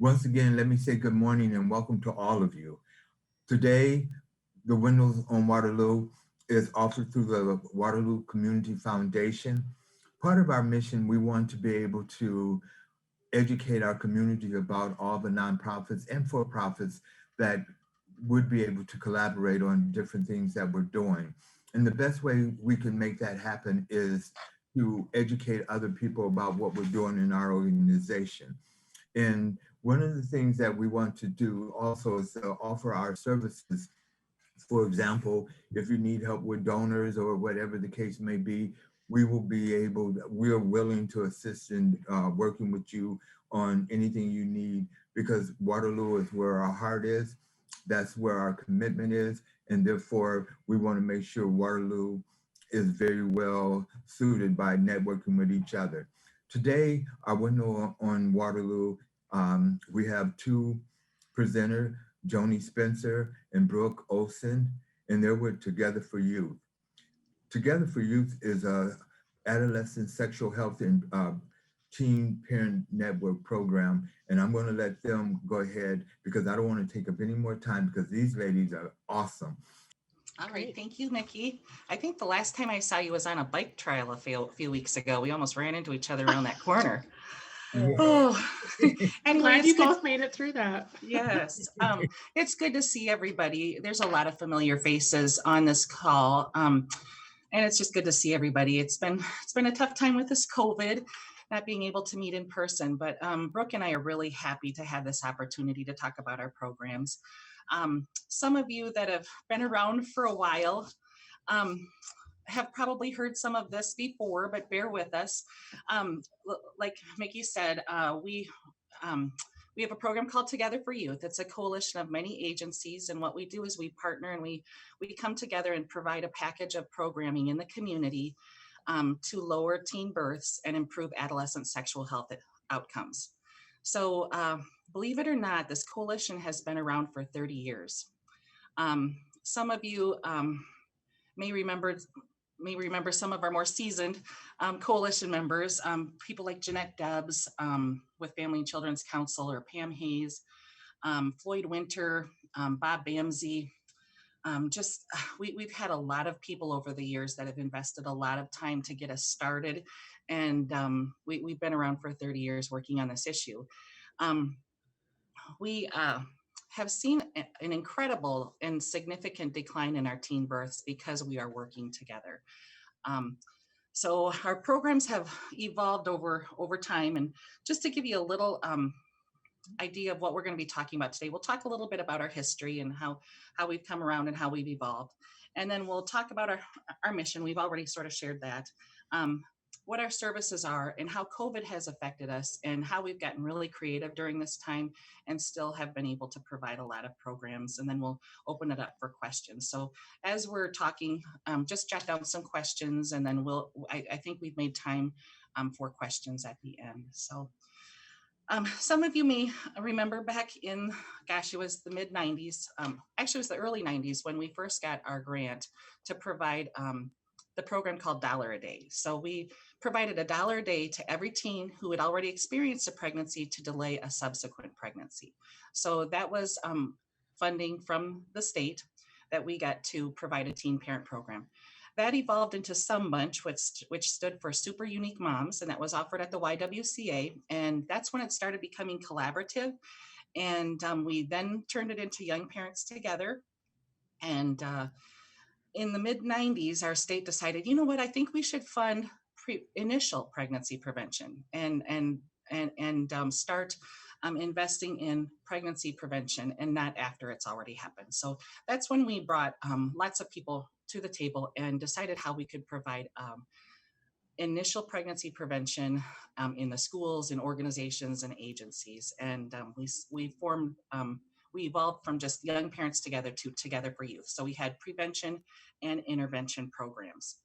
Once again, let me say good morning and welcome to all of you. Today, the Windows on Waterloo is offered through the Waterloo Community Foundation. Part of our mission, we want to be able to educate our community about all the nonprofits and for-profits that would be able to collaborate on different things that we're doing. And the best way we can make that happen is to educate other people about what we're doing in our organization. And one of the things that we want to do also is to offer our services. For example, if you need help with donors or whatever the case may be, we are willing to assist in working with you on anything you need, because Waterloo is where our heart is. That's where our commitment is. And therefore, we want to make sure Waterloo is very well suited by networking with each other. Today, our window on Waterloo, we have two presenters, Joni Spencer and Brooke Olson, and they're with Together for Youth. Together for Youth is a adolescent sexual health and teen parent network program. And I'm going to let them go ahead because I don't want to take up any more time because these ladies are awesome. All right, thank you, Nikki. I think the last time I saw you was on a bike trail a few weeks ago. We almost ran into each other around that corner. Oh, anyway, glad you both made it through that. Yes, it's good to see everybody. There's a lot of familiar faces on this call, and it's just good to see everybody. It's been a tough time with this COVID, not being able to meet in person, but Brooke and I are really happy to have this opportunity to talk about our programs. Some of you that have been around for a while have probably heard some of this before, but bear with us. Like Mickey said, we have a program called Together for Youth. It's a coalition of many agencies, and what we do is we partner and we come together and provide a package of programming in the community to lower teen births and improve adolescent sexual health outcomes. So believe it or not, this coalition has been around for 30 years. Some of you may remember some of our more seasoned coalition members, people like Jeanette Debs with Family and Children's Council, or Pam Hayes, Floyd Winter, Bob Bamsey. We've had a lot of people over the years that have invested a lot of time to get us started. And we've been around for 30 years working on this issue. We have seen an incredible and significant decline in our teen births because we are working together. So our programs have evolved over time. And just to give you a little idea of what we're going to be talking about today, we'll talk a little bit about our history and how we've come around and how we've evolved. And then we'll talk about our mission. We've already sort of shared that. What our services are and how COVID has affected us and how we've gotten really creative during this time and still have been able to provide a lot of programs. And then we'll open it up for questions. So as we're talking, just jot down some questions, and then I think we've made time for questions at the end. So some of you may remember back in, it was the mid 90s. Actually, it was the early 90s when we first got our grant to provide the program called $1 a Day. So we provided $1 a day to every teen who had already experienced a pregnancy to delay a subsequent pregnancy. So that was funding from the state that we got to provide a teen parent program. That evolved into Some Bunch, which stood for Super Unique Moms, and that was offered at the YWCA. And that's when it started becoming collaborative. And we then turned it into Young Parents Together. And in the mid 90s, our state decided, you know what, I think we should fund initial pregnancy prevention and start investing in pregnancy prevention and not after it's already happened. So that's when we brought lots of people to the table and decided how we could provide initial pregnancy prevention in the schools and organizations and agencies. And we evolved from just Young Parents Together to Together for Youth. So we had prevention and intervention programs.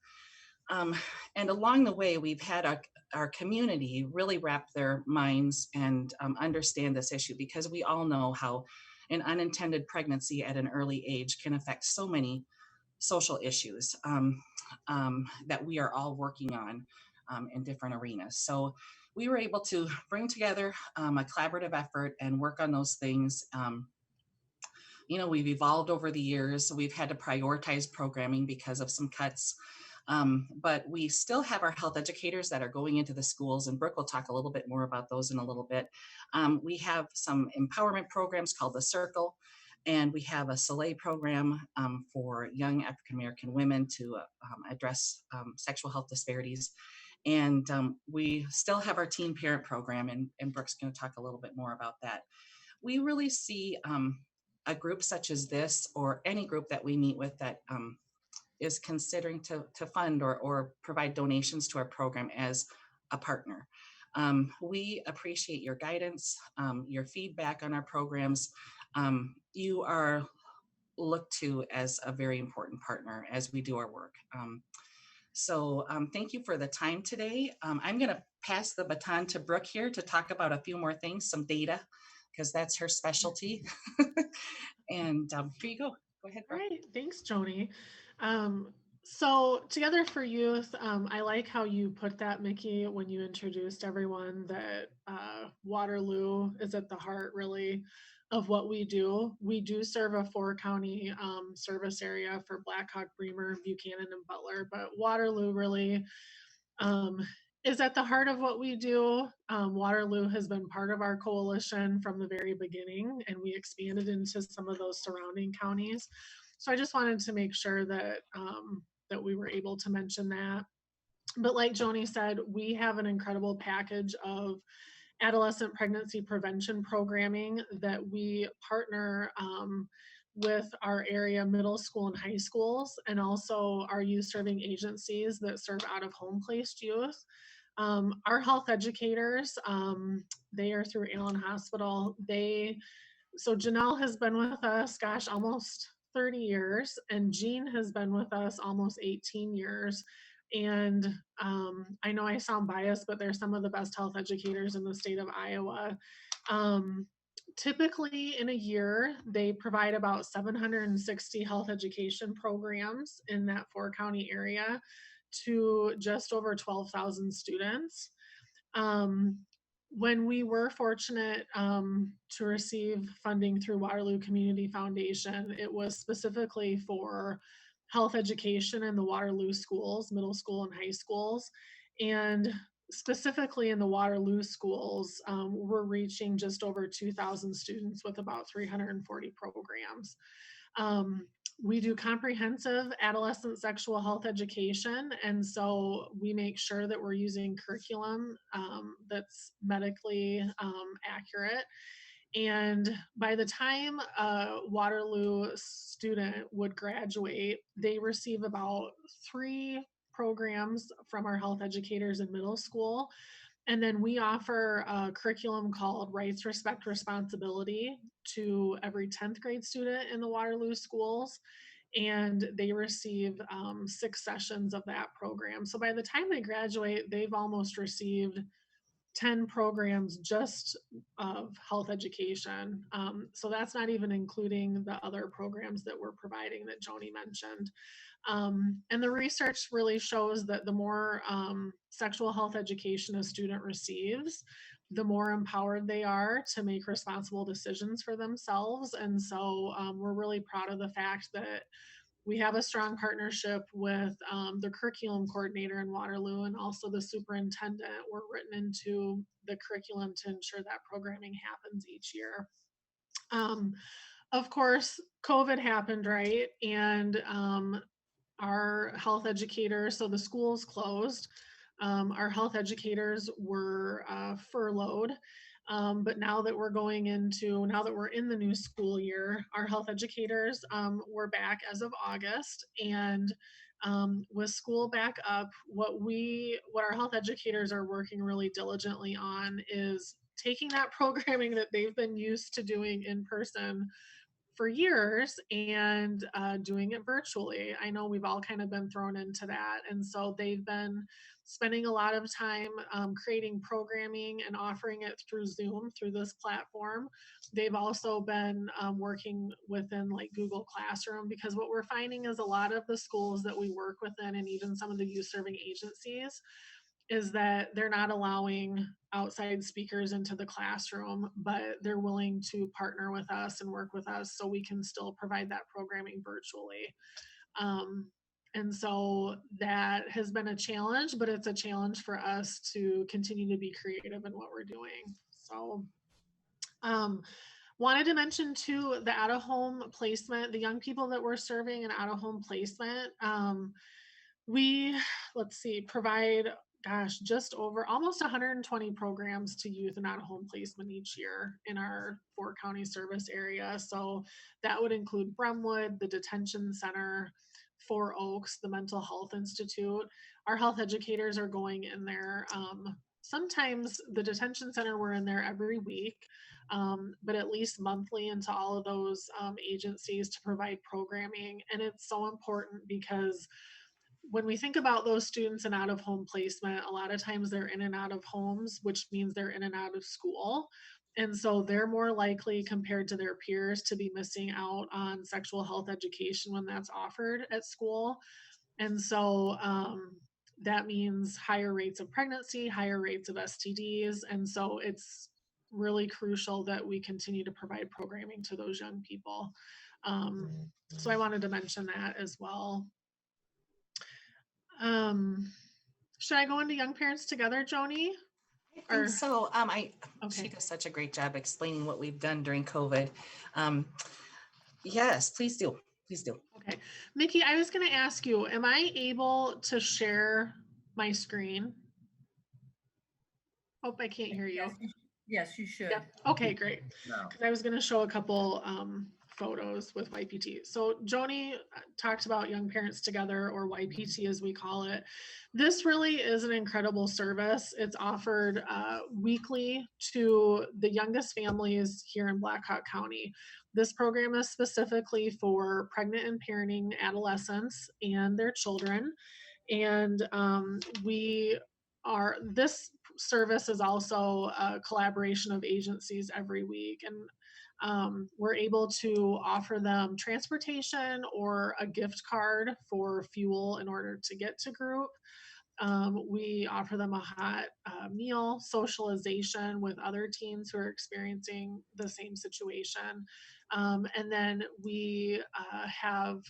And along the way, we've had our community really wrap their minds and understand this issue, because we all know how an unintended pregnancy at an early age can affect so many social issues that we are all working on. in different arenas. So we were able to bring together a collaborative effort and work on those things. We've evolved over the years. We've had to prioritize programming because of some cuts. But we still have our health educators that are going into the schools, and Brooke will talk a little bit more about those in a little bit. We have some empowerment programs called The Circle, and we have a Soleil program for young African-American women to address sexual health disparities. And we still have our teen parent program, and Brooke's going to talk a little bit more about that. We really see a group such as this, or any group that we meet with that is considering to fund or provide donations to our program as a partner. We appreciate your guidance, your feedback on our programs. You are looked to as a very important partner as we do our work. So thank you for the time today. I'm going to pass the baton to Brooke here to talk about a few more things, some data, because that's her specialty. And here you go. Go ahead, Brooke. All right, thanks, Joni. So Together for Youth, I like how you put that, Mickey, when you introduced everyone, that Waterloo is at the heart, really, of what we do. We do serve a 4-county service area for Black Hawk, Bremer, Buchanan, and Butler, but Waterloo really is at the heart of what we do. Waterloo has been part of our coalition from the very beginning, and we expanded into some of those surrounding counties. So I just wanted to make sure that that we were able to mention that. But like Joni said, we have an incredible package of adolescent pregnancy prevention programming that we partner with our area middle school and high schools, and also our youth serving agencies that serve out of home placed youth. Our health educators, they are through Allen Hospital. So Janelle has been with us, gosh, almost 30 years, and Jean has been with us almost 18 years. And I know I sound biased, but they're some of the best health educators in the state of Iowa. Typically in a year, they provide about 760 health education programs in that 4-county area to just over 12,000 students. When we were fortunate to receive funding through Waterloo Community Foundation, it was specifically for health education in the Waterloo schools, middle school and high schools. And specifically in the Waterloo schools, we're reaching just over 2,000 students with about 340 programs. We do comprehensive adolescent sexual health education, and so we make sure that we're using curriculum that's medically accurate. And by the time a Waterloo student would graduate, they receive about 3 programs from our health educators in middle school. And then we offer a curriculum called Rights, Respect, Responsibility to every 10th grade student in the Waterloo schools. And they receive 6 sessions of that program. So by the time they graduate, they've almost received 10 programs just of health education. So that's not even including the other programs that we're providing that Joni mentioned. And the research really shows that the more sexual health education a student receives, the more empowered they are to make responsible decisions for themselves. And so we're really proud of the fact that we have a strong partnership with the curriculum coordinator in Waterloo and also the superintendent. We're written into the curriculum to ensure that programming happens each year. Of course, COVID happened, right? And our health educators, so the schools closed. Our health educators were furloughed. But now that we're in the new school year, our health educators were back as of August. And with school back up, what our health educators are working really diligently on is taking that programming that they've been used to doing in person for years and doing it virtually. I know we've all kind of been thrown into that. And so they've been spending a lot of time creating programming and offering it through Zoom, through this platform. They've also been working within like Google Classroom, because what we're finding is a lot of the schools that we work within and even some of the youth serving agencies is that they're not allowing outside speakers into the classroom, but they're willing to partner with us and work with us so we can still provide that programming virtually. Um, and so that has been a challenge, but it's a challenge for us to continue to be creative in what we're doing. So, um, wanted to mention too the out of home placement, the young people that we're serving in out of home placement. We, let's see, provide, gosh, just over almost 120 programs to youth and out of home placement each year in our 4 county service area. So that would include Bremwood, the detention center, 4 Oaks, the mental health institute. Our health educators are going in there. Sometimes the detention center, we're in there every week, but at least monthly into all of those agencies to provide programming. And it's so important because when we think about those students in out of home placement, a lot of times they're in and out of homes, which means they're in and out of school. And so they're more likely compared to their peers to be missing out on sexual health education when that's offered at school. And so that means higher rates of pregnancy, higher rates of STDs. And so it's really crucial that we continue to provide programming to those young people. So I wanted to mention that as well. Um, should I go into Young Parents Together, Joni? I think Or so. She okay, does such a great job explaining what we've done during COVID. Um, yes, please do. Please do. okay. Mickey, I was going to ask you, am I able to share my screen? Hope I can't hear you. Yes, you should. Yep. Okay, great. Now, Because I was going to show a couple photos with YPT. So Joni talked about Young Parents Together, or YPT as we call it. This really is an incredible service. It's offered weekly to the youngest families here in Black Hawk County. This program is specifically for pregnant and parenting adolescents and their children. And this service is also a collaboration of agencies every week. And we're able to offer them transportation or a gift card for fuel in order to get to group. We offer them a hot meal, socialization with other teens who are experiencing the same situation. And then we have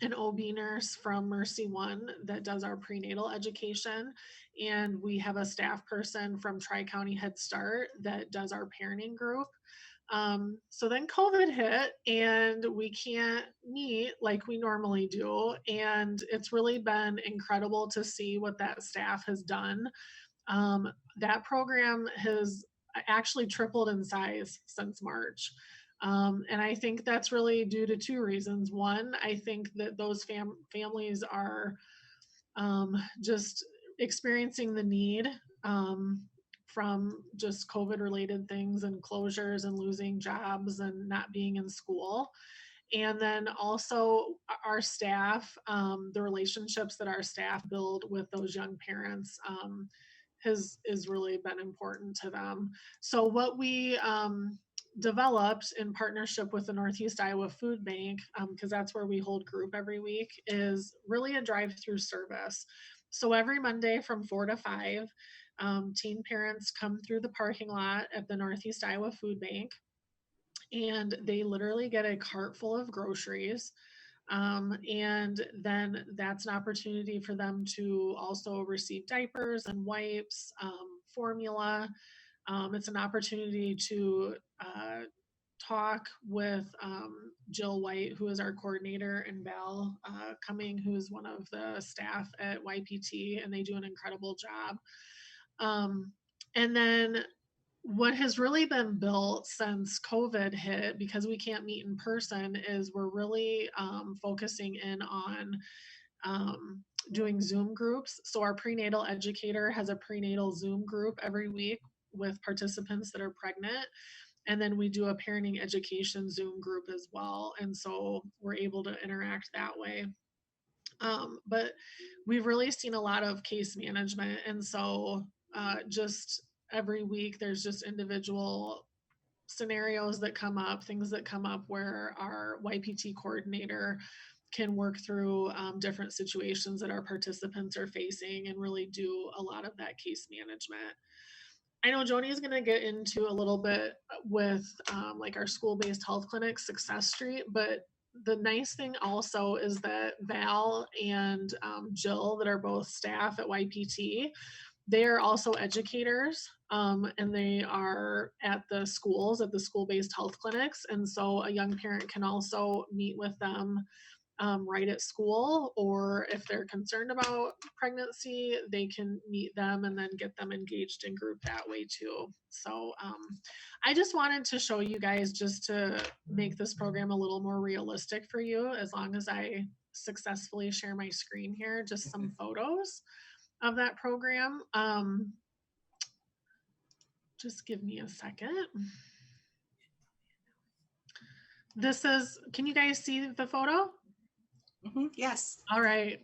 an OB nurse from Mercy One that does our prenatal education. And we have a staff person from Tri-County Head Start that does our parenting group. So then COVID hit and we can't meet like we normally do. And it's really been incredible to see what that staff has done. That program has actually tripled in size since March. And I think that's really due to 2 reasons. One, I think that those families are just experiencing the need from just COVID related things and closures and losing jobs and not being in school. And then also our staff, the relationships that our staff build with those young parents has really been important to them. So what we developed in partnership with the Northeast Iowa Food Bank, because that's where we hold group every week, is really a drive-through service. So every Monday from 4 to 5, teen parents come through the parking lot at the Northeast Iowa Food Bank, and they literally get a cart full of groceries. And then that's an opportunity for them to also receive diapers and wipes, formula. It's an opportunity to talk with Jill White, who is our coordinator, and Val Cumming, who is one of the staff at YPT, and they do an incredible job. And then what has really been built since COVID hit, because we can't meet in person, is we're really focusing in on doing Zoom groups. So our prenatal educator has a prenatal Zoom group every week with participants that are pregnant. And then we do a parenting education Zoom group as well. And so we're able to interact that way. But we've really seen a lot of case management. And so just every week, there's just individual scenarios that come up, things that come up where our YPT coordinator can work through different situations that our participants are facing and really do a lot of that case management. I know Joni is going to get into a little bit with like our school-based health clinic, Success Street, but the nice thing also is that Val and Jill, that are both staff at YPT, they are also educators, and they are at the schools, at the school-based health clinics. And so a young parent can also meet with them right at school, or if they're concerned about pregnancy, they can meet them and then get them engaged in group that way too. So I just wanted to show you guys, just to make this program a little more realistic for you, as long as I successfully share my screen here, just some photos of that program. Just give me a second. This is, can you guys see the photo? Yes. All right.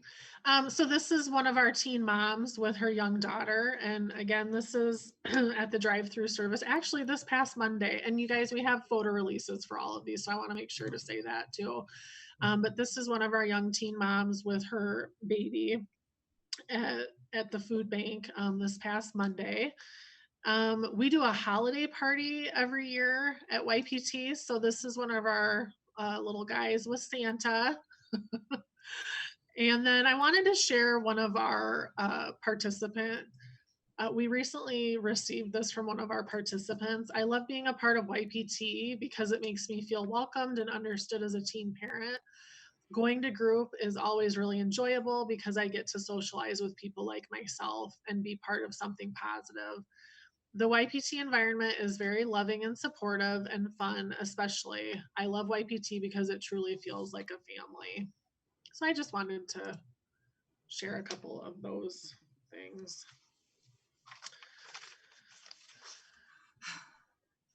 So this is one of our teen moms with her young daughter. And again, this is at the drive-through service, actually this past Monday. And you guys, we have photo releases for all of these, so I want to make sure to say that too. But this is one of our young teen moms with her baby at the food bank this past Monday. We do a holiday party every year at YPT. So this is one of our little guys with Santa. And then I wanted to share one of our participant. We recently received this from one of our participants. I love being a part of YPT because it makes me feel welcomed and understood as a teen parent. Going to group is always really enjoyable because I get to socialize with people like myself and be part of something positive. The YPT environment is very loving and supportive and fun, especially. I love YPT because it truly feels like a family. So I just wanted to share a couple of those things.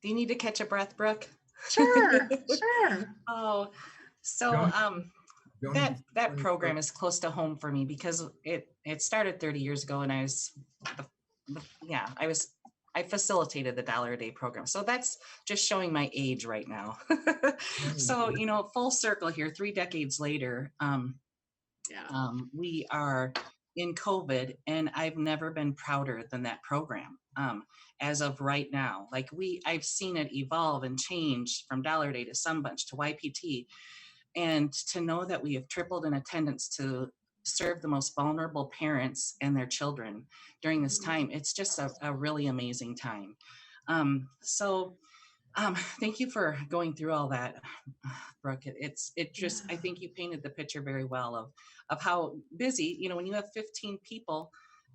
Do you need to catch a breath, Brooke? Sure, sure. Oh, so that Joni, program is close to home for me because it started 30 years ago, and I facilitated the $1 a day program. So that's just showing my age right now. So, full circle here, 3 decades later, we are in COVID, and I've never been prouder than that program. As of right now, like I've seen it evolve and change from $1 a day to Sun Bunch to YPT, and to know that we have tripled in attendance to serve the most vulnerable parents and their children during this time. It's just a really amazing time. Thank you for going through all that, Brooke. I think you painted the picture very well of how busy, when you have 15 people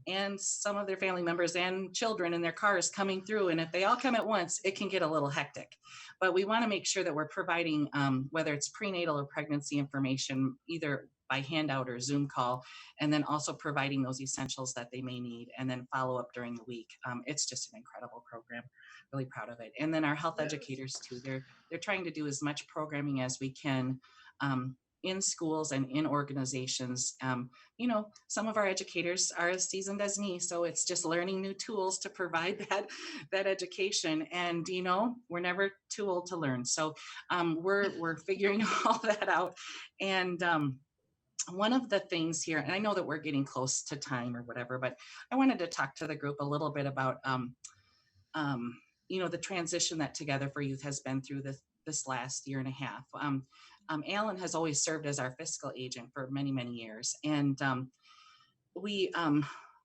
and some of their family members and children in their cars coming through, and if they all come at once, it can get a little hectic. But we want to make sure that we're providing, whether it's prenatal or pregnancy information, either by handout or Zoom call, and then also providing those essentials that they may need, and then follow up during the week. It's just an incredible program. Really proud of it. And then our health educators too. They're trying to do as much programming as we can in schools and in organizations. Some of our educators are as seasoned as me, so it's just learning new tools to provide that education. And we're never too old to learn. So we're figuring all that out. And one of the things here, and I know that we're getting close to time or whatever, but I wanted to talk to the group a little bit about the transition that Together for Youth has been through this last year and a half. Alan has always served as our fiscal agent for many, many years. And we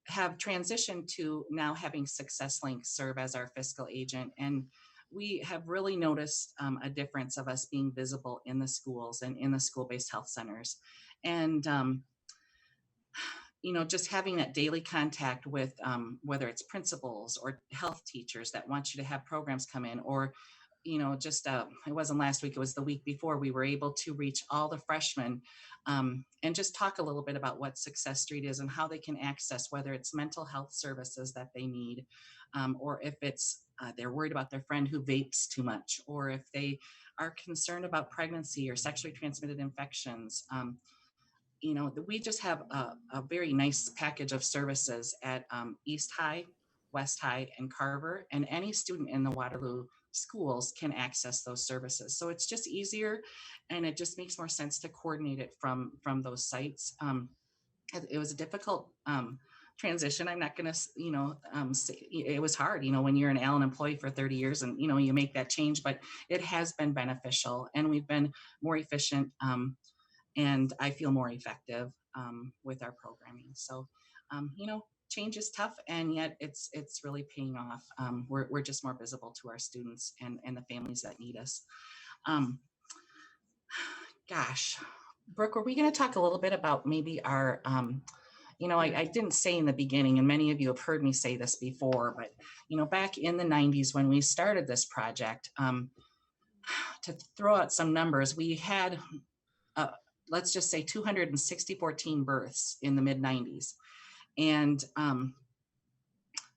have transitioned to now having Success Link serve as our fiscal agent. And we have really noticed a difference of us being visible in the schools and in the school-based health centers. And just having that daily contact with whether it's principals or health teachers that want you to have programs come in, or it wasn't last week, it was the week before, we were able to reach all the freshmen and just talk a little bit about what Success Street is and how they can access, whether it's mental health services that they need, or if it's they're worried about their friend who vapes too much, or if they are concerned about pregnancy or sexually transmitted infections. We just have a very nice package of services at East High, West High, and Carver, and any student in the Waterloo schools can access those services. So it's just easier, and it just makes more sense to coordinate it from those sites. It was a difficult transition. I'm not going to, say it was hard, when you're an Allen employee for 30 years and, you make that change, but it has been beneficial, and we've been more efficient, and I feel more effective with our programming. So, change is tough, and yet it's really paying off. We're just more visible to our students and the families that need us. Gosh, Brooke, are we going to talk a little bit about maybe our, I didn't say in the beginning, and many of you have heard me say this before, but, back in the 90s when we started this project, to throw out some numbers, we had, let's just say 264 teen births in the mid 90s. And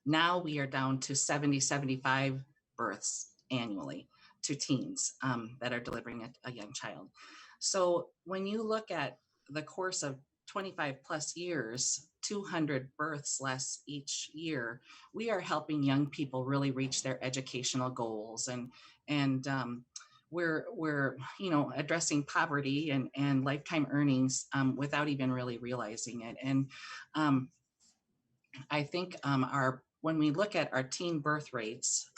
now we are down to 75 births annually to teens that are delivering a young child. So when you look at the course of 25 plus years, 200 births less each year, we are helping young people really reach their educational goals, and we're addressing poverty and lifetime earnings without even really realizing it. And I think when we look at our teen birth rates,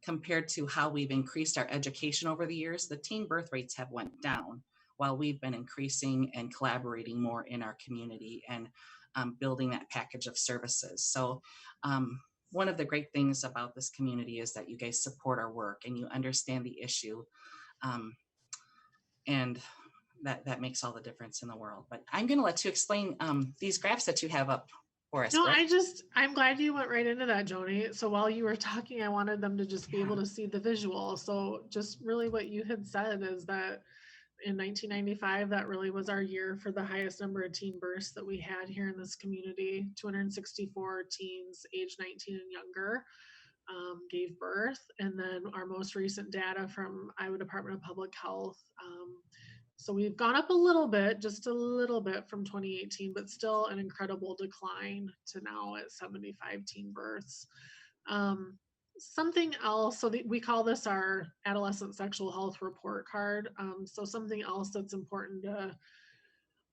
compared to how we've increased our education over the years, the teen birth rates have went down while we've been increasing and collaborating more in our community and building that package of services. So one of the great things about this community is that you guys support our work and you understand the issue. And that makes all the difference in the world. But I'm going to let you explain these graphs that you have up for us. No, Brooke. I'm glad you went right into that, Joni. So while you were talking, I wanted them to just be able to see the visual. So just really what you had said is that in 1995, that really was our year for the highest number of teen births that we had here in this community. 264 teens age 19 and younger gave birth. And then our most recent data from Iowa Department of Public Health. So we've gone up a little bit, just a little bit from 2018, but still an incredible decline to now at 75 teen births. Something else, so we call this our adolescent sexual health report card. So something else that's important to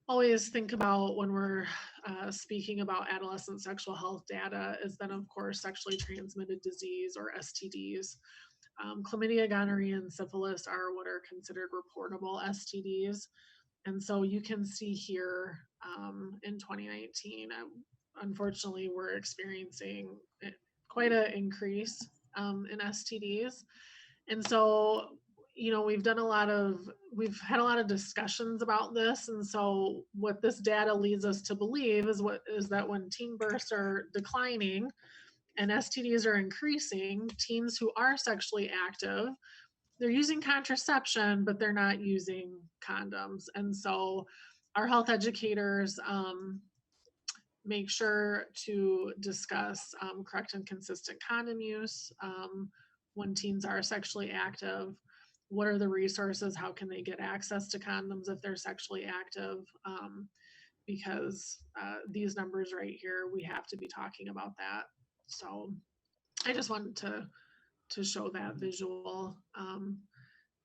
always think about when we're speaking about adolescent sexual health data is then, of course, sexually transmitted disease or STDs. Chlamydia, gonorrhea, and syphilis are what are considered reportable STDs. And so you can see here in 2019, unfortunately, we're experiencing quite an increase in STDs. And so, we've had a lot of discussions about this. And so what this data leads us to believe is that when teen births are declining, and STDs are increasing, teens who are sexually active, they're using contraception, but they're not using condoms. And so our health educators make sure to discuss correct and consistent condom use when teens are sexually active. What are the resources? How can they get access to condoms if they're sexually active? Because these numbers right here, we have to be talking about that. So I just wanted to show that visual.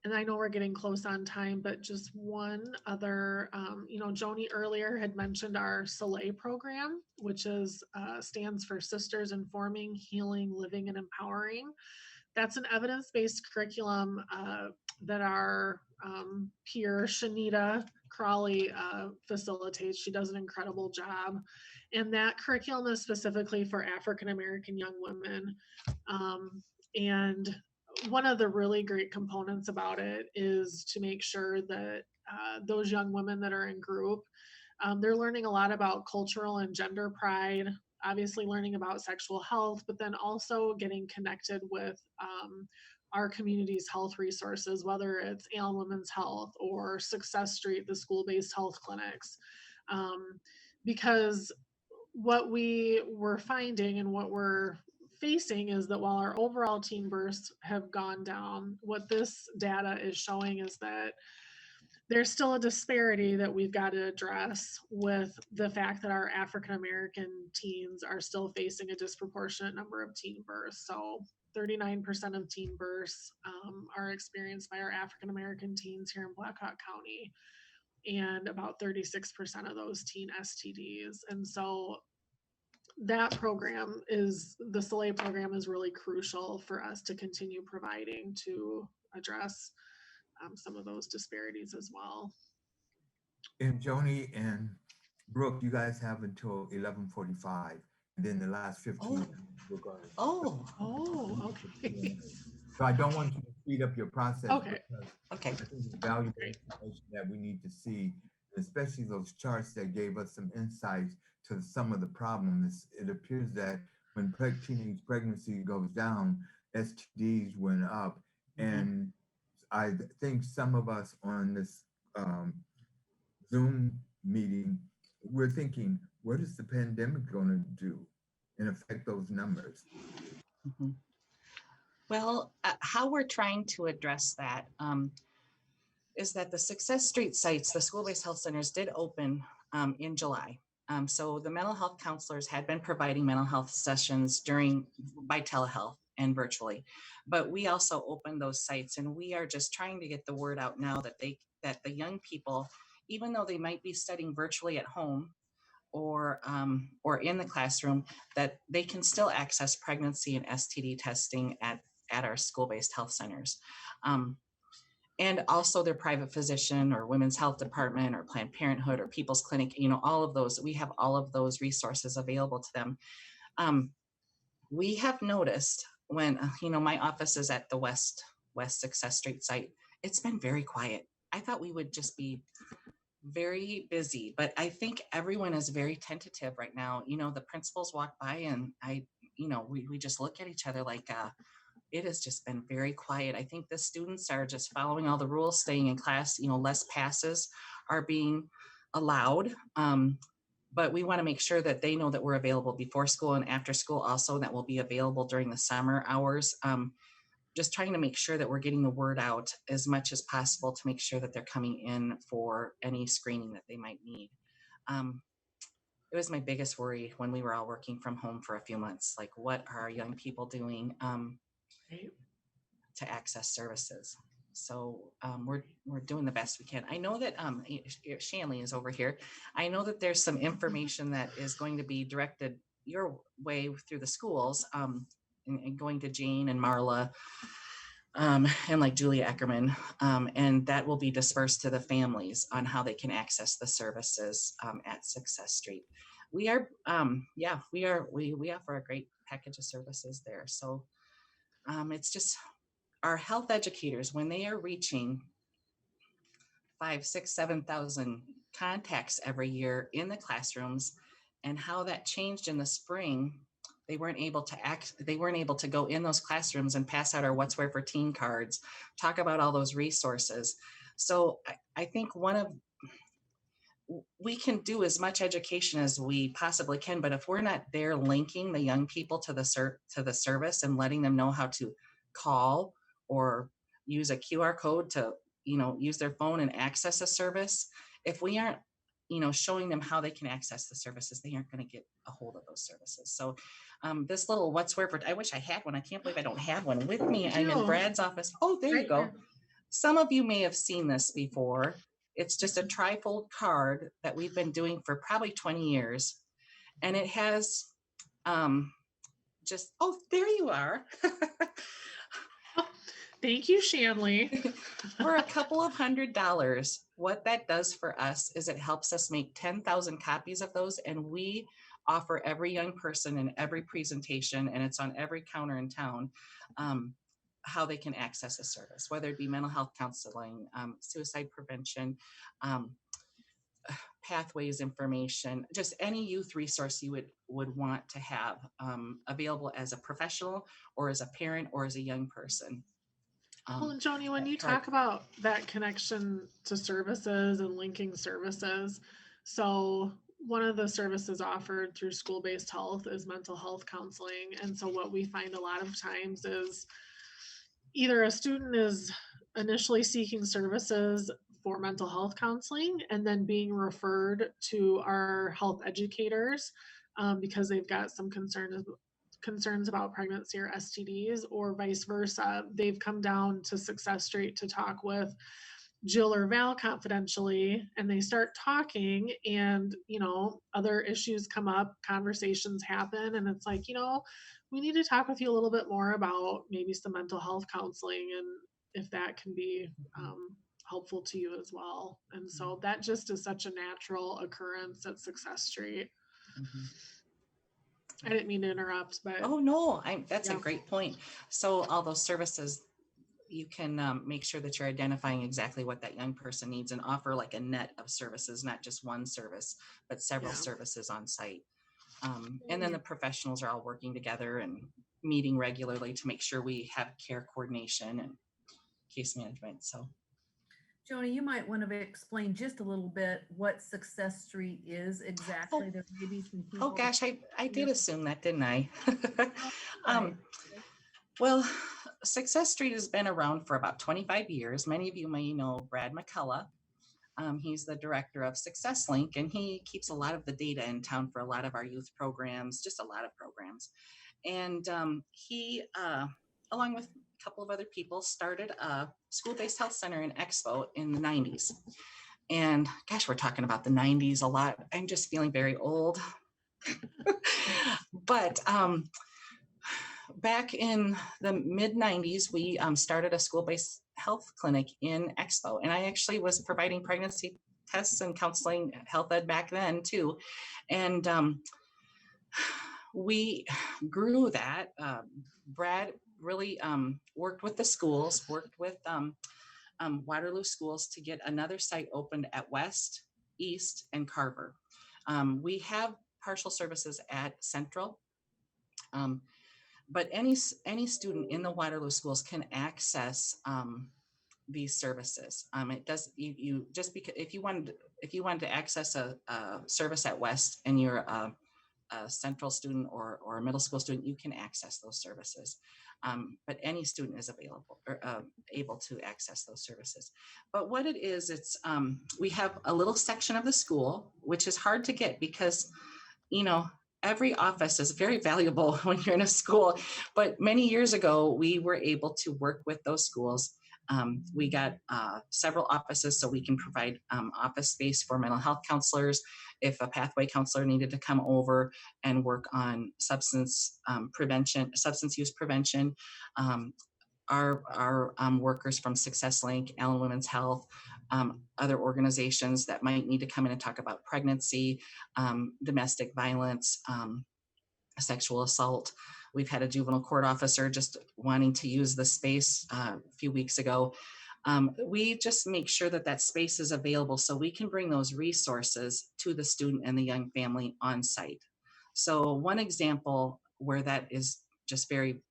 And I know we're getting close on time, but just one other, Joni earlier had mentioned our SOLEIL program, which stands for Sisters Informing, Healing, Living, and Empowering. That's an evidence-based curriculum that our peer, Shanita Crawley, facilitates. She does an incredible job. And that curriculum is specifically for African-American young women. And one of the really great components about it is to make sure that those young women that are in group, they're learning a lot about cultural and gender pride, obviously learning about sexual health, but then also getting connected with our community's health resources, whether it's Allen Women's Health or Success Street, the school-based health clinics. Because what we were finding and what we're facing is that while our overall teen births have gone down, what this data is showing is that there's still a disparity that we've got to address with the fact that our African American teens are still facing a disproportionate number of teen births. So 39% of teen births are experienced by our African American teens here in Black Hawk County, and about 36% of those teen STDs. And so that program is, the Soleil program is really crucial for us to continue providing to address some of those disparities as well. And Joni and Brooke, you guys have until 11:45, and then the last 15 minutes, we're going to. Oh, Oh, okay. So I don't want you to speed up your process. Okay. Because okay. I think it's valuable Great. information that we need to see, especially those charts that gave us some insights to some of the problems. It appears that when teenage pregnancy goes down, STDs went up. And I think some of us on this Zoom meeting, we're thinking, what is the pandemic going to do and affect those numbers? Mhm. Well, how we're trying to address that is that the Success Street sites, the school-based health centers, did open in July. So the mental health counselors had been providing mental health sessions by telehealth and virtually, but we also opened those sites, and we are just trying to get the word out now that the young people, even though they might be studying virtually at home or in the classroom, that they can still access pregnancy and STD testing at our school-based health centers. And also their private physician or women's health department or Planned Parenthood or People's Clinic, all of those, we have all of those resources available to them. We have noticed when, my office is at the West Success Street site, it's been very quiet. I thought we would just be very busy, but I think everyone is very tentative right now. The principals walk by and we just look at each other like, it has just been very quiet. I think the students are just following all the rules, staying in class, less passes are being allowed. But we want to make sure that they know that we're available before school and after school also, that will be available during the summer hours. Just trying to make sure that we're getting the word out as much as possible to make sure that they're coming in for any screening that they might need. It was my biggest worry when we were all working from home for a few months, like what are our young people doing to access services? So we're doing the best we can. I know that Shanley is over here. I know that there's some information that is going to be directed your way through the schools, and going to Jane and Marla, and like Julia Eckerman, and that will be dispersed to the families on how they can access the services at Success Street. We are, we offer a great package of services there. So it's just our health educators, when they are reaching 5, 6, 7,000 contacts every year in the classrooms, and how that changed in the spring. They weren't able to go in those classrooms and pass out our What's Where for Teen cards, talk about all those resources. So I think we can do as much education as we possibly can, but if we're not there linking the young people to the service and letting them know how to call or use a QR code to, use their phone and access a service, if we aren't, showing them how they can access the services, they aren't going to get a hold of those services. So this little What's Where for, I wish I had one. I can't believe I don't have one with me. I'm in Brad's office. Oh, there you go. Some of you may have seen this before. It's just a trifold card that we've been doing for probably 20 years. And it has oh, there you are. Thank you, Shanley. For a couple of $100, what that does for us is it helps us make 10,000 copies of those, and we offer every young person in every presentation, and it's on every counter in town, how they can access a service, whether it be mental health counseling, suicide prevention, pathways information, just any youth resource you would want to have available as a professional or as a parent or as a young person. Well, Joni, when you talk about that connection to services and linking services, so one of the services offered through school-based health is mental health counseling. And so what we find a lot of times is either a student is initially seeking services for mental health counseling and then being referred to our health educators because they've got some concerns concerns about pregnancy or STDs, or vice versa. They've come down to Success Street to talk with Jill or Val confidentially, and they start talking, and other issues come up, conversations happen, and it's like, we need to talk with you a little bit more about maybe some mental health counseling, and if that can be helpful to you as well. And so that just is such a natural occurrence at Success Street. Mhm. I didn't mean to interrupt, but Oh, no, that's a Yeah. great point. So all those services, you can make sure that you're identifying exactly what that young person needs and offer like a net of services, not just one service, but several Yeah. services on site. And then the professionals are all working together and meeting regularly to make sure we have care coordination and case management. So, Joni, you might want to explain just a little bit what Success Street is exactly. There may be some people. oh gosh, I did assume that, didn't I? Right. Well, Success Street has been around for about 25 years. Many of you may know Brad McCullough. He's the director of Success Link, and he keeps a lot of the data in town for a lot of our youth programs, just a lot of programs. And he, along with a couple of other people, started a school-based health center in Expo in the 90s. And gosh, we're talking about the 90s a lot. I'm just feeling very old. But back in the mid 90s, we started a school-based health clinic in Expo. And I actually was providing pregnancy tests and counseling health ed back then too. And we grew that. Brad really worked with the schools, worked with Waterloo schools to get another site opened at West, East, and Carver. We have partial services at Central. But any student in the Waterloo schools can access these services. It does you just because if you wanted to access a service at West and you're a Central student or a middle school student, you can access those services. But any student is available or able to access those services. But what it is, it's we have a little section of the school, which is hard to get because every office is very valuable when you're in a school, but many years ago, we were able to work with those schools. We got several offices so we can provide office space for mental health counselors. If a pathway counselor needed to come over and work on substance use prevention, our workers from Success Link, Allen Women's Health, other organizations that might need to come in and talk about pregnancy, domestic violence, sexual assault. We've had a juvenile court officer just wanting to use the space a few weeks ago. We just make sure that that space is available so we can bring those resources to the student and the young family on site. So one example where that is just very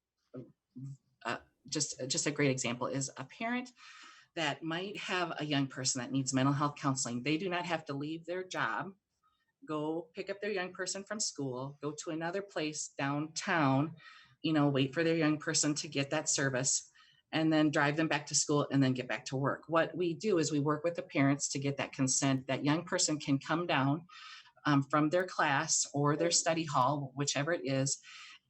just a great example is a parent that might have a young person that needs mental health counseling. They do not have to leave their job, go pick up their young person from school, go to another place downtown, wait for their young person to get that service, and then drive them back to school and then get back to work. What we do is we work with the parents to get that consent. That young person can come down from their class or their study hall, whichever it is,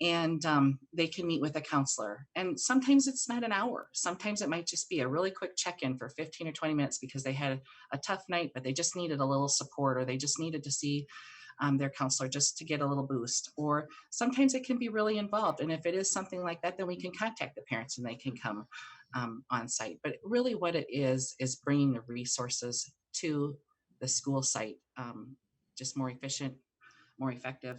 and they can meet with a counselor. And sometimes it's not an hour. Sometimes it might just be a really quick check-in for 15 or 20 minutes because they had a tough night, but they just needed a little support, or they just needed to see their counselor just to get a little boost. Or sometimes it can be really involved. And if it is something like that, then we can contact the parents and they can come on site. But really what it is bringing the resources to the school site, just more efficient, more effective.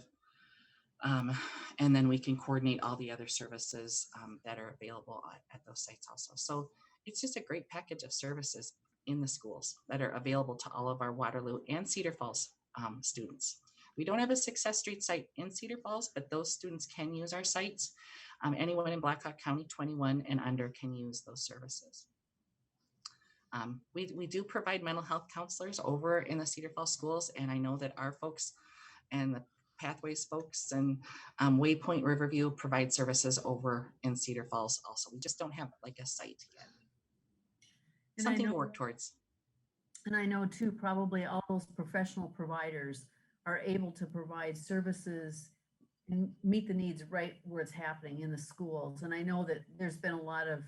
And then we can coordinate all the other services that are available at those sites also. So it's just a great package of services in the schools that are available to all of our Waterloo and Cedar Falls students. We don't have a Success Street site in Cedar Falls, but those students can use our sites. Anyone in Blackhawk County 21 and under can use those services. We do provide mental health counselors over in the Cedar Falls schools, and I know that our folks and the Pathways folks and Waypoint Riverview provide services over in Cedar Falls also. We just don't have like a site yet. And Something to work towards. And I know too, probably all those professional providers are able to provide services and meet the needs right where it's happening in the schools. And I know that there's been a lot of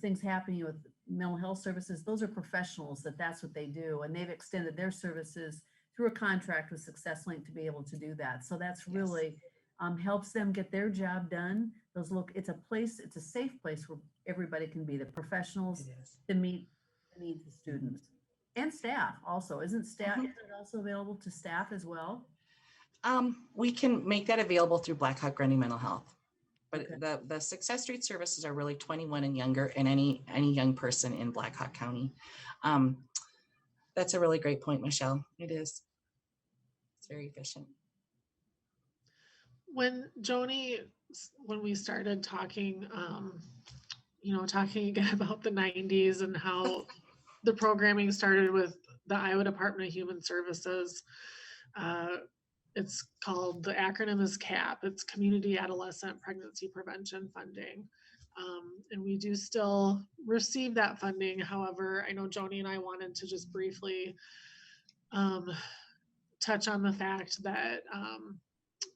things happening with mental health services. Those are professionals that's what they do. And they've extended their services through a contract with SuccessLink to be able to do that. So that's really helps them get their job done. It's a safe place where everybody can be, the professionals to meet the needs of students and staff also. Isn't it also available to staff as well? We can make that available through Blackhawk Grundy Mental Health. But Okay. the Success Street services are really 21 and younger, and any young person in Blackhawk County. That's a really great point, Michelle. It is. It's very efficient. When we started talking, talking again about the 90s and how the programming started with the Iowa Department of Human Services. It's called, the acronym is CAP. It's Community Adolescent Pregnancy Prevention Funding. And we do still receive that funding. However, I know Joni and I wanted to just briefly touch on the fact that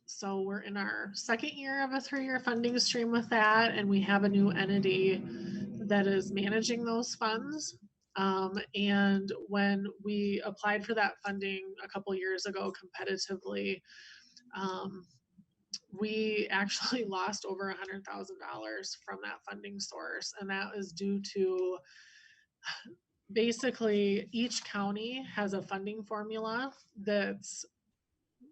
so we're in our second year of a 3-year funding stream with that, and we have a new entity that is managing those funds. And when we applied for that funding a couple years ago competitively, we actually lost over $100,000 from that funding source, and that is due to basically each county has a funding formula that's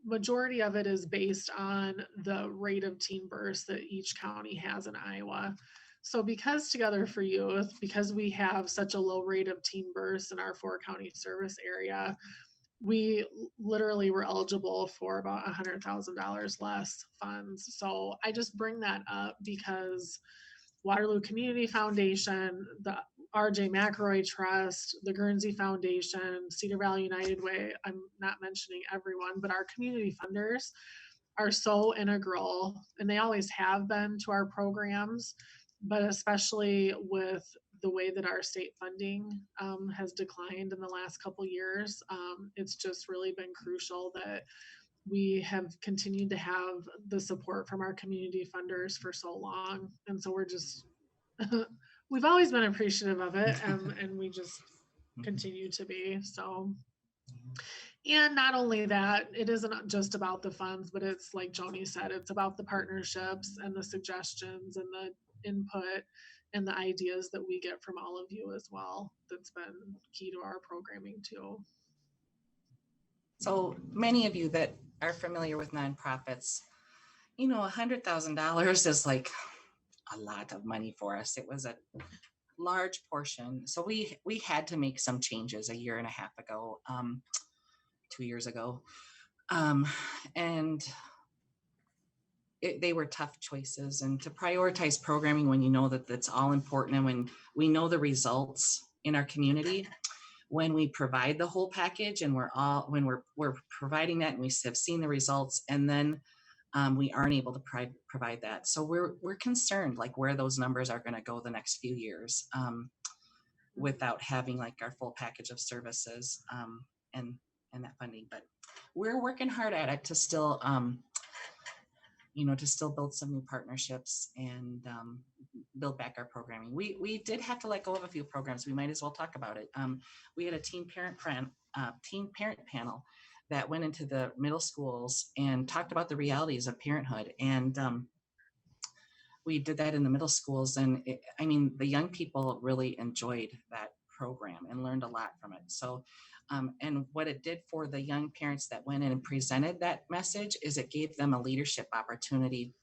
majority of it is based on the rate of teen births that each county has in Iowa. So because Together for Youth, because we have such a low rate of teen births in our 4-county service area, we literally were eligible for about $100,000 less funds. So I just bring that up because Waterloo Community Foundation, the RJ McElroy Trust, the Guernsey Foundation, Cedar Valley United Way, I'm not mentioning everyone, but our community funders are so integral, and they always have been, to our programs, but especially with the way that our state funding has declined in the last couple years, it's just really been crucial that we have continued to have the support from our community funders for so long. And so we're just, we've always been appreciative of it, and we just continue to be. So, and not only that, it isn't just about the funds, but it's like Joni said, it's about the partnerships and the suggestions and the input and the ideas that we get from all of you as well. That's been key to our programming too. So many of you that are familiar with nonprofits, $100,000 is like a lot of money for us. It was a large portion. So we had to make some changes a year and a half ago, 2 years ago. And they were tough choices, and to prioritize programming when you know that that's all important, and when we know the results in our community, when we provide the whole package, and when we're providing that, and we have seen the results, and then we aren't able to provide that. So we're concerned, like, where those numbers are going to go the next few years without having like our full package of services and that funding. But we're working hard at it to still to still build some new partnerships and build back our programming. We did have to let go of a few programs. We might as well talk about it. We had a teen parent panel that went into the middle schools and talked about the realities of parenthood. And we did that in the middle schools. And the young people really enjoyed that program and learned a lot from it. So, and what it did for the young parents that went in and presented that message is it gave them a leadership opportunity,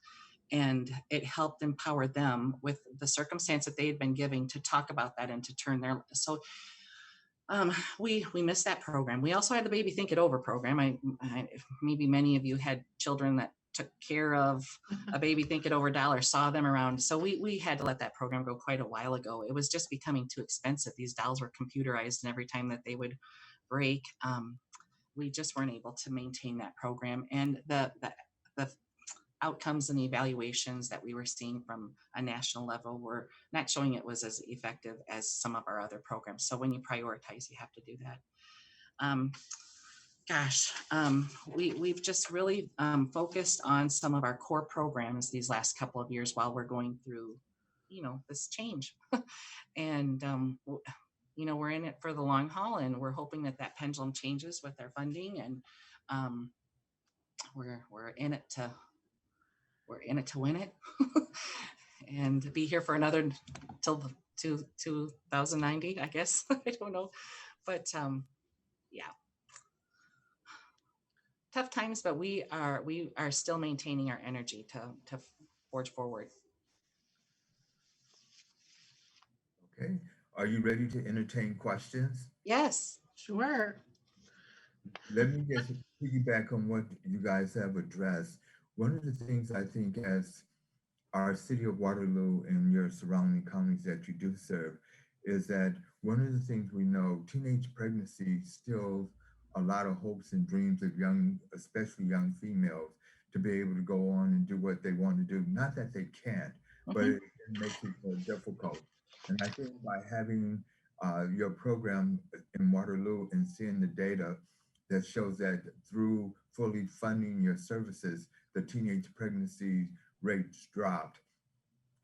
and it helped empower them with the circumstance that they had been giving to talk about that and to turn their, so we missed that program. We also had the Baby Think It Over program. Maybe many of you had children that took care of a Baby Think It Over doll or saw them around. So we had to let that program go quite a while ago. It was just becoming too expensive. These dolls were computerized, and every time that they would break, we just weren't able to maintain that program. And the outcomes and the evaluations that we were seeing from a national level were not showing it was as effective as some of our other programs. So when you prioritize, you have to do that. gosh, we've just really focused on some of our core programs these last couple of years while we're going through, this change. And, we're in it for the long haul, and we're hoping that pendulum changes with our funding, and we're in it to win it, and be here for another till 2090, I guess. I don't know, but yeah, tough times, but we are still maintaining our energy to forge forward. Okay, are you ready to entertain questions? Yes. Sure. Let me just piggyback on what you guys have addressed. One of the things I think as our city of Waterloo and your surrounding counties that you do serve is that one of the things we know, teenage pregnancy still a lot of hopes and dreams of young, especially young females, to be able to go on and do what they want to do. Not that they can't, but Mhm. it makes it more difficult. And I think by having your program in Waterloo and seeing the data that shows that through fully funding your services, the teenage pregnancy rates dropped.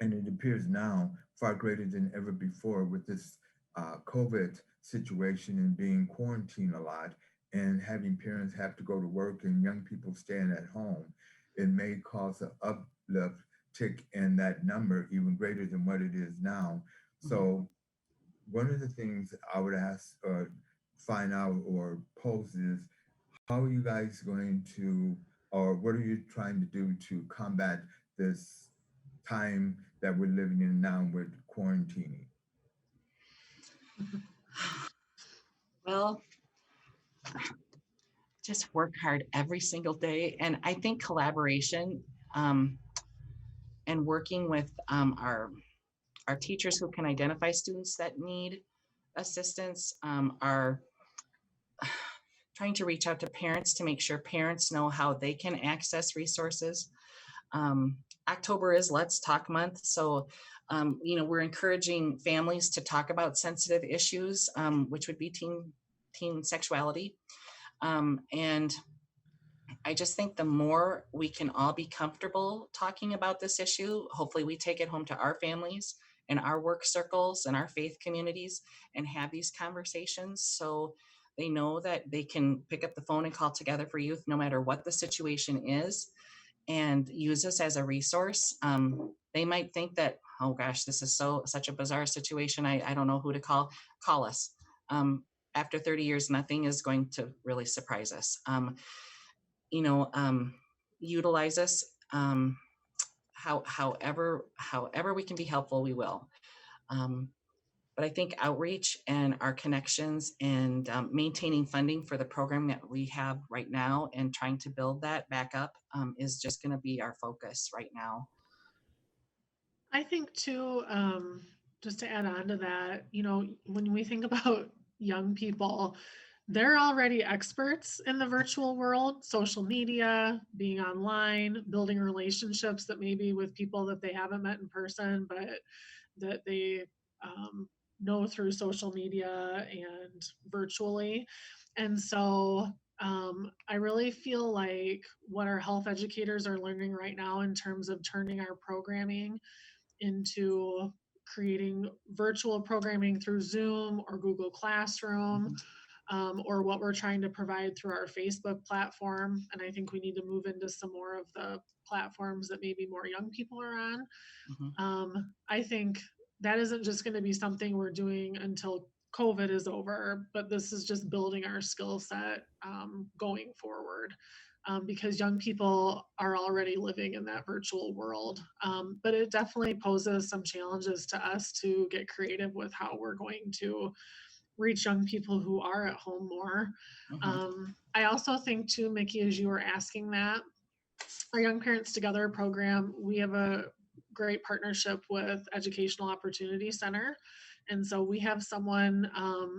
And it appears now far greater than ever before with this COVID situation and being quarantined a lot and having parents have to go to work and young people staying at home. It may cause an uplift tick in that number even greater than what it is now. So one of the things I would ask or find out or pose is how are you guys going to, or what are you trying to do to combat this time that we're living in now with quarantining? Well, just work hard every single day, and I think collaboration, and working with our teachers who can identify students that need assistance, are trying to reach out to parents to make sure parents know how they can access resources. October is Let's Talk Month, so we're encouraging families to talk about sensitive issues, which would be teen sexuality, and I just think the more we can all be comfortable talking about this issue, hopefully we take it home to our families and our work circles and our faith communities and have these conversations, so they know that they can pick up the phone and call Together for Youth no matter what the situation is, and use us as a resource. They might think that, oh gosh, this is such a bizarre situation, I don't know who to call us. After 30 years, nothing is going to really surprise us. Utilize us, however we can be helpful, we will. But I think outreach and our connections and maintaining funding for the program that we have right now and trying to build that back up is just going to be our focus right now. I think too, just to add on to that, when we think about young people, they're already experts in the virtual world, social media, being online, building relationships that maybe with people that they haven't met in person, but that they know through social media and virtually. And so I really feel like what our health educators are learning right now in terms of turning our programming into creating virtual programming through Zoom or Google Classroom, or what we're trying to provide through our Facebook platform. And I think we need to move into some more of the platforms that maybe more young people are on. I think that isn't just going to be something we're doing until COVID is over, but this is just building our skill set going forward. Because young people are already living in that virtual world. But it definitely poses some challenges to us to get creative with how we're going to reach young people who are at home more. I also think too, Mickey, as you were asking that, our Young Parents Together program, we have a great partnership with Educational Opportunity Center. And so we have someone,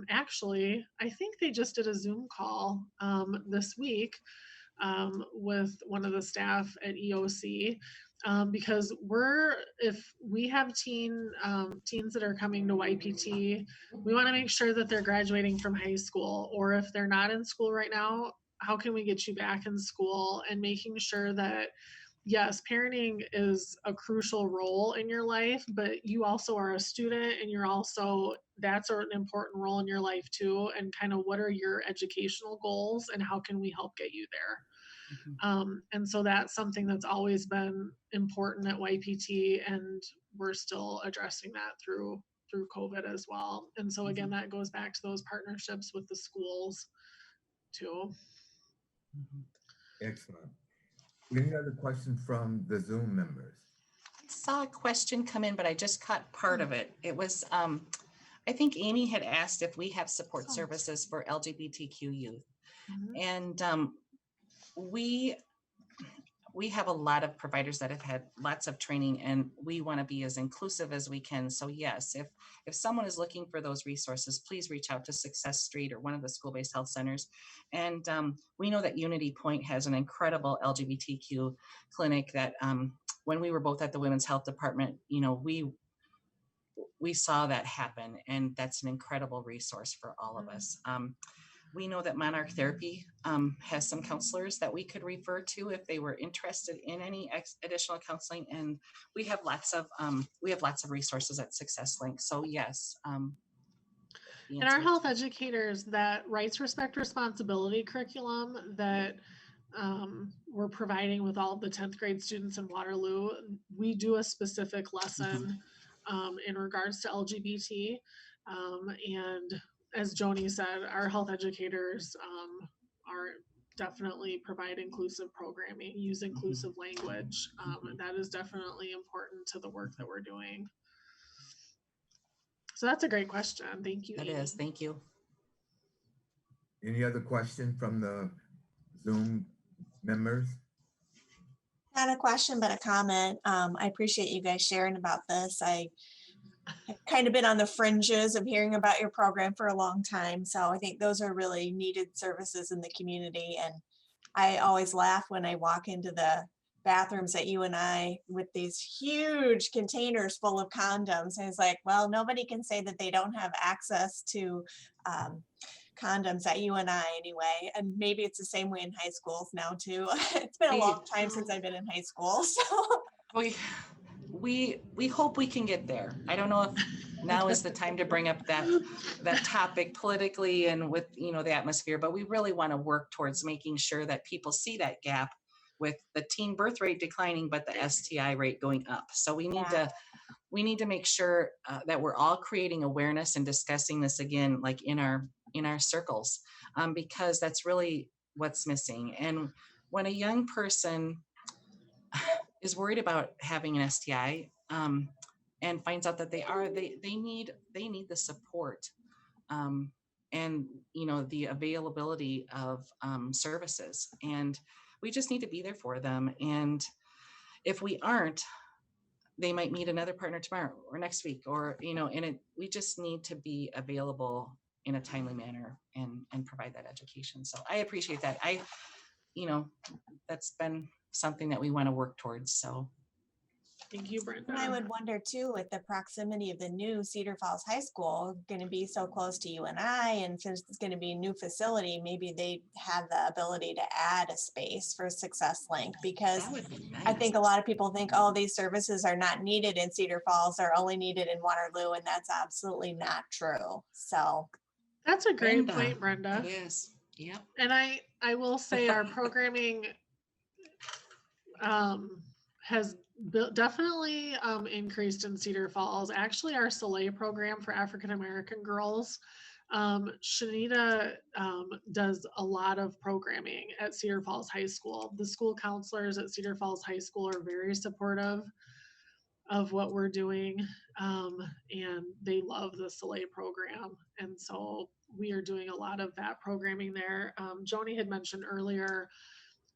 actually, I think they just did a Zoom call this week with one of the staff at EOC, because if we have teens that are coming to YPT, we want to make sure that they're graduating from high school, or if they're not in school right now, how can we get you back in school, and making sure that, yes, parenting is a crucial role in your life, but you also are a student, and that's an important role in your life too. And kind of what are your educational goals, and how can we help get you there? And so that's something that's always been important at YPT, and we're still addressing that through COVID as well. And so again, that goes back to those partnerships with the schools too. Excellent. Any other questions from the Zoom members? I saw a question come in, but I just caught part of it. It was, I think Amy had asked if we have support services for LGBTQ youth. And we have a lot of providers that have had lots of training, and we want to be as inclusive as we can. So yes, if someone is looking for those resources, please reach out to Success Street or one of the school-based health centers. And we know that Unity Point has an incredible LGBTQ clinic that when we were both at the Women's Health Department, we saw that happen, and that's an incredible resource for all of us. We know that Monarch Therapy has some counselors that we could refer to if they were interested in any additional counseling, and we have lots of resources at Success Link. So yes. And our health educators, that rights, respect, responsibility curriculum that we're providing with all the 10th grade students in Waterloo, we do a specific lesson in regards to LGBT, and as Joni said, our health educators are definitely provide inclusive programming, use inclusive language. And that is definitely important to the work that we're doing. So that's a great question. Thank you. It is. Thank you. Any other question from the Zoom members? Not a question, but a comment. I appreciate you guys sharing about this. I've kind of been on the fringes of hearing about your program for a long time. So I think those are really needed services in the community. And I always laugh when I walk into the bathrooms at UNI with these huge containers full of condoms. And it's like, well, nobody can say that they don't have access to condoms at UNI anyway. And maybe it's the same way in high schools now too. It's been a long time since I've been in high school. So we hope we can get there. I don't know if now is the time to bring up that topic politically and with the atmosphere, but we really want to work towards making sure that people see that gap with the teen birth rate declining, but the STI rate going up. So we need to make sure that we're all creating awareness and discussing this again, like in our circles, because that's really what's missing. And when a young person is worried about having an STI and finds out that they need the support and the availability of services, and we just need to be there for them. And if we aren't, they might meet another partner tomorrow or next week, or we just need to be available in a timely manner and provide that education. So I appreciate that. That's been something that we want to work towards. So thank you, Brenda. And I would wonder too, with the proximity of the new Cedar Falls High School going to be so close to UNI, and since it's going to be a new facility, maybe they have the ability to add a space for Success Link, because that would be nice. I think a lot of people think, oh, these services are not needed in Cedar Falls, they're only needed in Waterloo, and that's absolutely not true. So that's a great point, Brenda. It is. Yep. And I will say our programming has definitely increased in Cedar Falls. Actually, our Soleil program for African American girls, Shanita does a lot of programming at Cedar Falls High School. The school counselors at Cedar Falls High School are very supportive of what we're doing, and they love the Soleil program. And so we are doing a lot of that programming there. Joni had mentioned earlier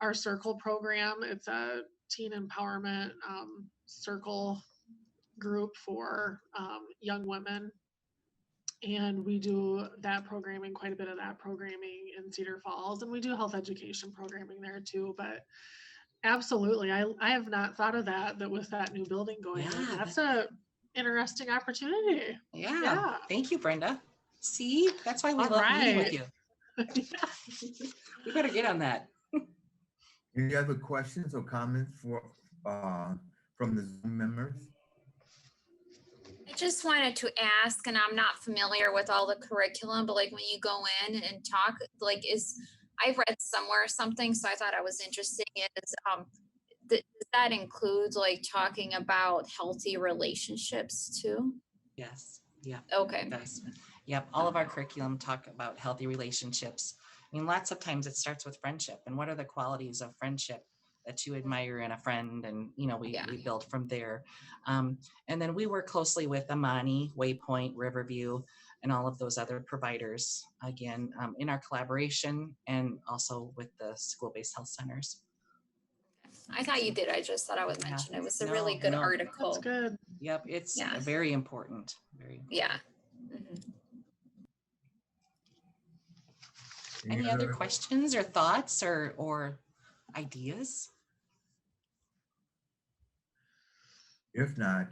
our Circle program. It's a teen empowerment circle group for young women. And we do that programming, quite a bit of that programming in Cedar Falls. And we do health education programming there too. But absolutely, I have not thought of that with that new building going in. That's a interesting opportunity. Yeah. Thank you, Brenda. See, that's why we love meeting with you. We better get on that. Any other questions or comments from the Zoom members? I just wanted to ask, and I'm not familiar with all the curriculum, but like when you go in and talk, like I've read somewhere something, so I thought I was interested is, does that include like talking about healthy relationships too? Yes. Yeah. Okay. That's, yep. All of our curriculum talk about healthy relationships. I mean, lots of times it starts with friendship, and what are the qualities of friendship that you admire in a friend, and we build from there. And then we work closely with Amani, Waypoint, Riverview, and all of those other providers, again, in our collaboration, and also with the school-based health centers. I thought you did. I just thought I would mention it. Was a really good That's article. good. Yep, it's Yeah. very important. Very important. Yeah. Mhm. Any other questions or thoughts or ideas? If not,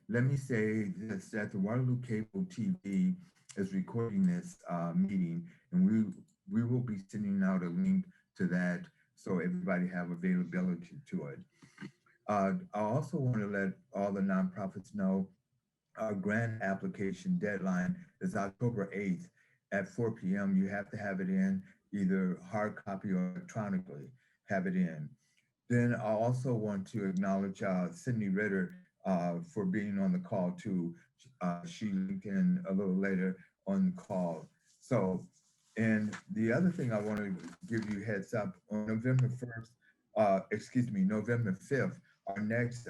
let me say this, that the Waterloo Cable TV is recording this meeting, and we will be sending out a link to that so everybody have availability to it. I also want to let all the nonprofits know our grant application deadline is October 8th at 4 p.m. You have to have it in either hard copy or electronically, have it in. Then I also want to acknowledge Sydney Ritter for being on the call too. She linked in a little later on the call. So, and the other thing I want to give you heads up, on November 5th, our next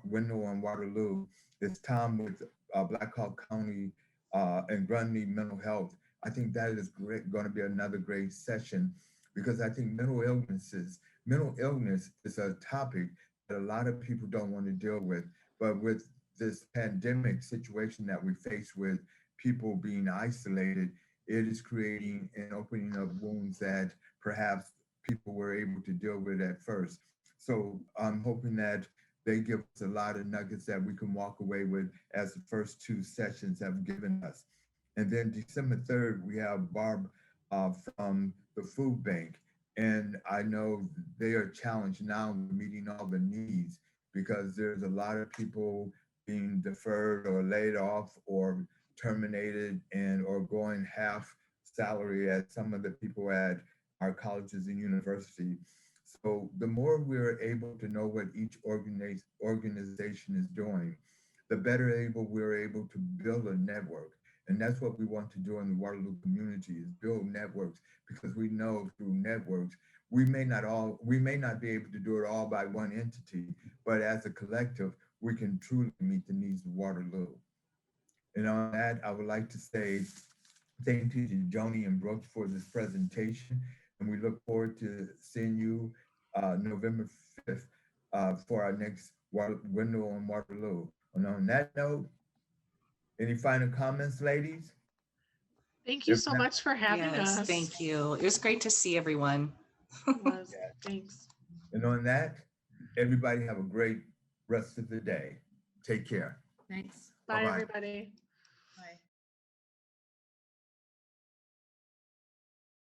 window on Waterloo is time with Black Hawk County and Grundy Mental Health. I think that is going to be another great session, because I think mental illness is a topic that a lot of people don't want to deal with. But with this pandemic situation that we face with people being isolated, it is creating and opening up wounds that perhaps people were able to deal with at first. So I'm hoping that they give us a lot of nuggets that we can walk away with as the first two sessions have given us. And then December 3rd, we have Barb from the food bank. And I know they are challenged now with meeting all the needs, because there's a lot of people being deferred or laid off or terminated or going half salary as some of the people at our colleges and universities. So the more we're able to know what each organization is doing, the better we're able to build a network. And that's what we want to do in the Waterloo community, is build networks, because we know through networks, we may not be able to do it all by one entity, but as a collective, we can truly meet the needs of Waterloo. And on that, I would like to say thank you to Joni and Brooke for this presentation. And we look forward to seeing you November 5th for our next window on Waterloo. And on that note, any final comments, ladies? Thank you so much for having Yes, us. thank you. It was great to see everyone. It was. Thanks. And on that, everybody have a great rest of the day. Take care. Thanks. Bye, Bye-bye. everybody. Bye.